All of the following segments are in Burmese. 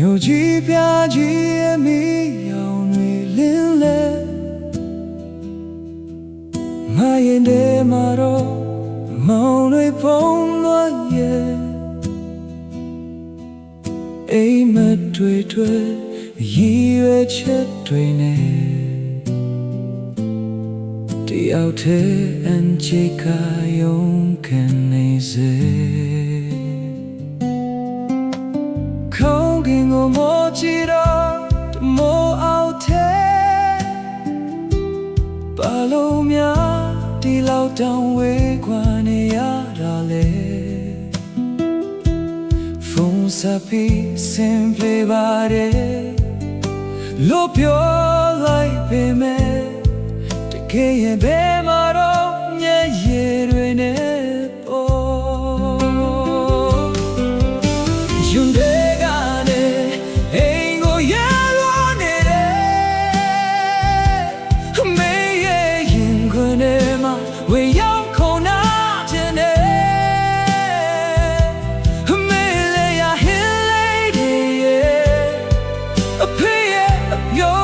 မြို့ကြီးပြကြီးရဲ့မီးရောင်တွေလင်းလဲမရင်ထဲမှာတော့မောင်တွေဖုံးလွှမ်းရဲ့အိမ်မက်တွေရည်ရွယ်ချက်တွေနဲ့တယောက်တည်းအန်ချေကယုံခံနေစေခေါင်းကင်ကိုမောချီတော့မိုးအောက်ထဲဘာလို့များဒီလောက်တောင်ဝေးခွာနေရတာလဲဖုန်းဆက်ပြီးဆင်ပလေးပါတယ်လို့ပြောလိုက်ပေမဲ့တကယ်ရဲ့ဘယ်မှာတော့မျက်ရည်တွေနဲ့ပေါ်ယွန်းတဲ့ကနေအိမ်ကိုရလွန်နေတယ်မေးရဲ့ရင်ခွင်ထဲမှာဝေရောက်ခုန်နာခြင်းနဲ့မေးလေရဟင်းလေးတွေရဲ့အဖေရဲ့အယုံ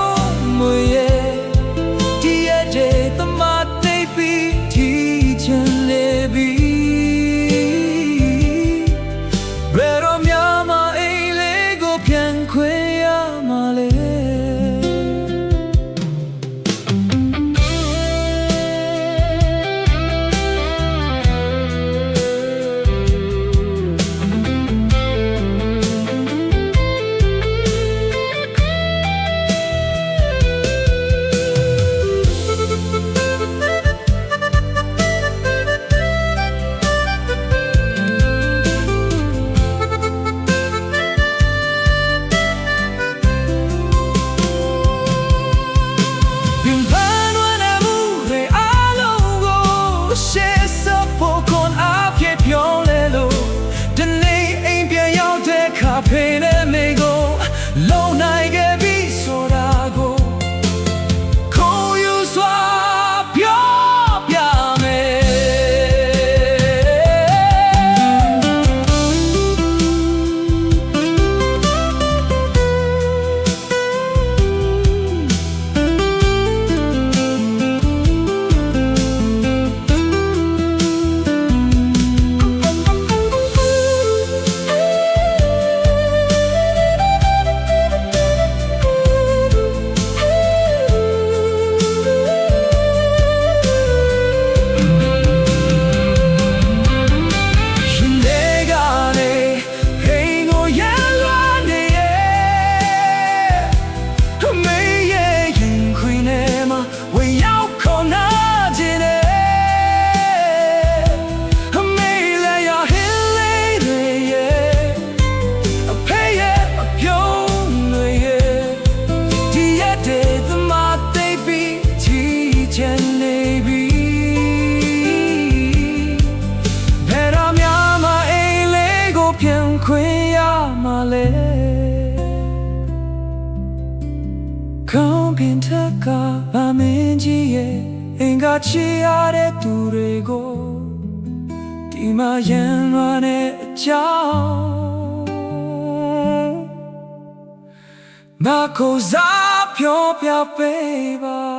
မွေရဲ့ဖေးနဲ့မေကိုလုံနိုင်ခဲ့ပြီဆိုတာကိုခေါ်ယူစွာပြောပြမယ်ခွင့်ရမှာလေကောင်းကင်ထက်ကဗမင်းကြီးရဲ့အင်္ဂါချီရတဲ့သူတွေကိုဒီမှာရန်လွှမ်းတဲ့အကြောင်းမကိုစားပြောပြပေးပါ